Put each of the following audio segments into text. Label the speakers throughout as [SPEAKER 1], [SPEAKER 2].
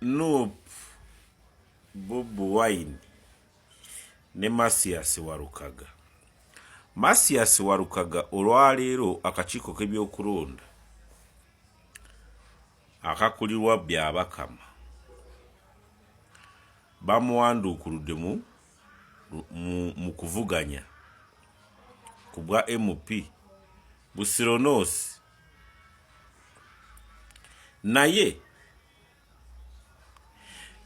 [SPEAKER 1] Nope, Bobi Wine ne Masias Warukaga. Masias Warukaga olwaleero akakiiko k'ebyokulonda akakulirwa Byabakama bamuwanduukuludde mu kuvuganya ku bwa MP Busironoosi, naye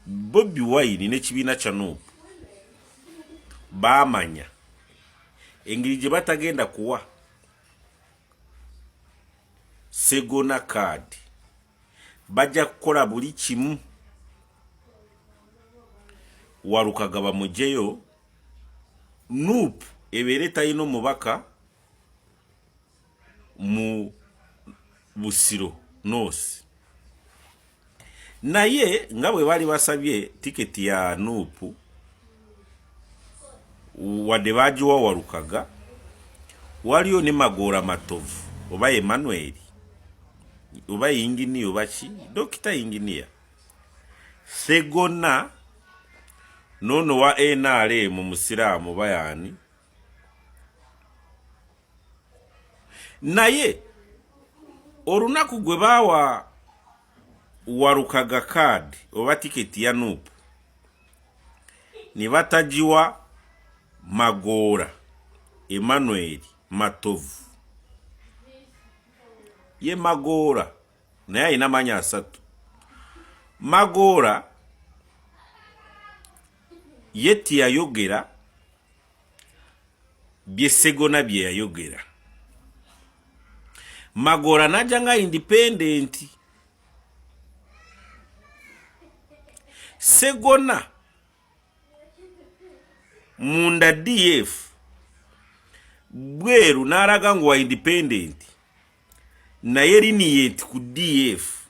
[SPEAKER 1] Bobi Wine n'ekibiina kya NUP baamanya engeri gye batagenda kuwa Segona kaadi, bajja kukola buli kimu Warukaga bamugyeyo, NUP ebeere talina omubaka mu Busironoosi. Naye nga bwe bali basabye tiketi ya NUP wadde bagiwa Warukaga, waliyo ne Magora Matovu oba Emmanuel oba Inginiya oba ki, Dokita Inginiya, Segona nono wa NRM Musiraamu bayani. Naye olunaku gwe baawa Warukaga kaadi oba tiketi ya NUP ne batagiwa Magora Emmanuel Matovu, ye Magora naye alina amannya asatu. Magora ye teyayogera bye Segona bye yayogera. Magora najja nga independent. Segona munda DF bweru n'alaga ngu wa independent, naye liniyeti ku DF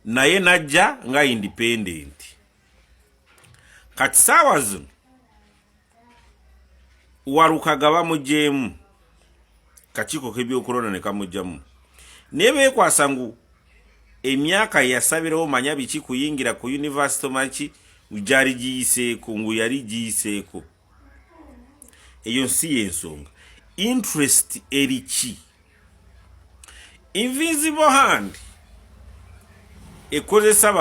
[SPEAKER 1] naye najja nga independent. Kati saawa zino Warukaga bamugyemu, kakiiko k'ebyokulonda ne kamugyamu, naye beekwasa ngu emyaka yasabirawo manya biki kuyingira ku university maki gyali giyiseeko, ngu yali giyiseeko. Eyo si y'ensonga. Interest eriki? Invisible hand ekozesa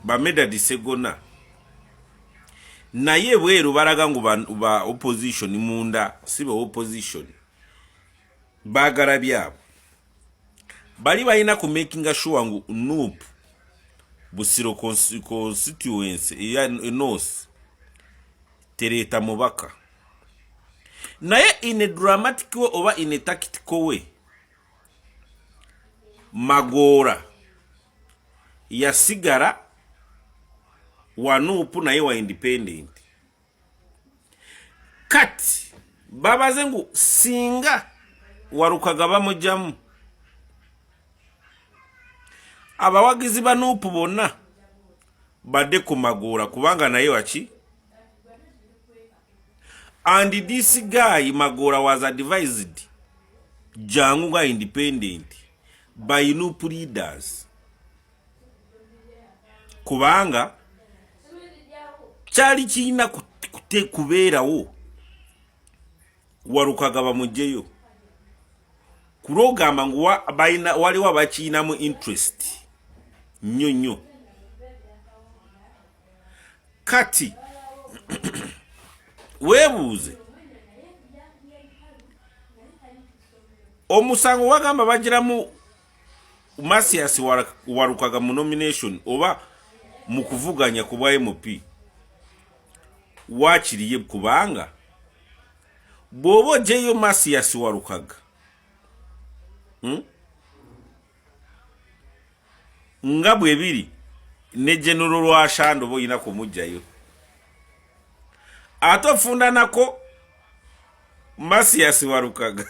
[SPEAKER 1] ba Medadi Segona, naye bweru balaga ngu ba opposition munda si ba opposition baagala byabo. Bali balina ku making sure ngu NUP Busiro constituency ya North tereta mubaka. Naye in a dramatic way oba in a tactical way, Magora yasigara wa NUP naye wa independent. Kati babaze ngu singa Warukaga bamugyamu, abawagizi ba NUP bonna badde ku Magora kubanga naye waki. And this guy Magora was advised jangu nga independent by NUP leaders, kubanga kyali kirina kubeerawo Warukaga bamugyeyo kulogamba ngu waliwo abakiinamu interest nnyo. Kati weebuuze omusango wagamba bagiramu Masias Warukaga mu nomination oba mu kuvuganya ku bwa MP wakiriye, kubanga bw'oba ogyeyo Masias Warukaga nga bwe biri ne General Lwashando boyina kumugjayo, ate ofunda nako Masias Warukaga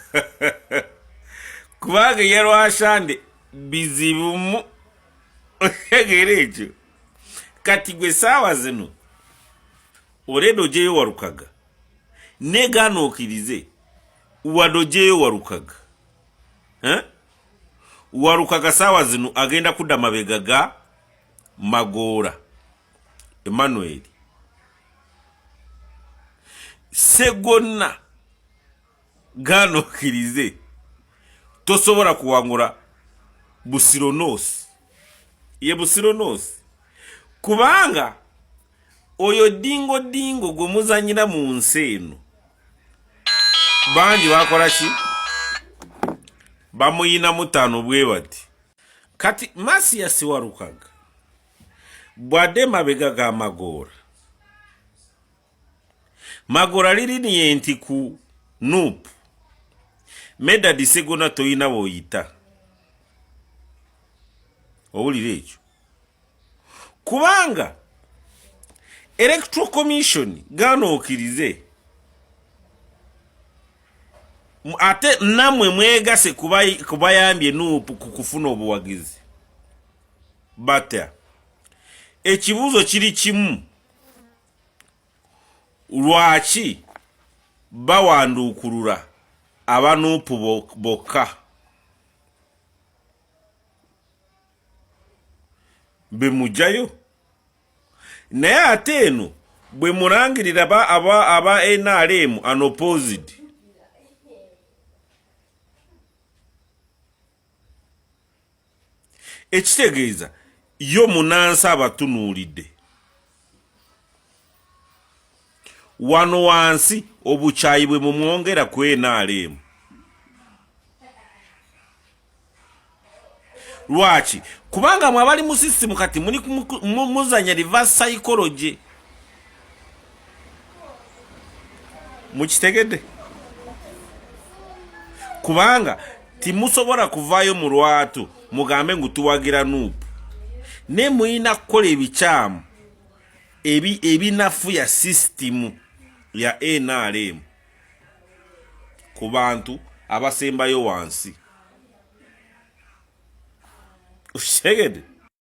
[SPEAKER 1] kubanga ye Lwashande bizibumu egera ekyo. Kati gwe saawa zino oleda ogyeyo Warukaga negaana okkirize wadde ogyeyo Warukaga warukaga sawa zino agenda kudda mabega ga Magora Emmanuel segonna ganokirize tosobola kuwangula Busironosi ye Busironosi kubanga oyo dingo gwe muzanyira mu nsi eno bangi bakola ki bamuyina mutano bwe bati kati Masias Warukaga bwade mabega ga Magora liri ni enti ku Nuupu Medad Segona toyina boyita owulire ekyo kubanga Electoral Commission ganookirize ate namwe mwegase kubayambye Nuupu kukufuna obuwagizi bata ekibuzo kiri kimu lwaki bawandukulula abanuupu bokka bemujayo naye ate eno bwe mulangirira aba NRM unopposed ekitegeeza yo munansi abatunuulidde wano wansi obukyayi bwe mumwongera ku NRM lwaki kubanga mwabali mu system kati muli muzanya reverse psychology mukitegedde kubanga timusobola kuvaayo mu lwatu mugambe ngu tuwagira Nuupu ne muyina kukola ebikyamu ebinafu ya system ya NRM ku bantu abasembayo wansi ukitegedde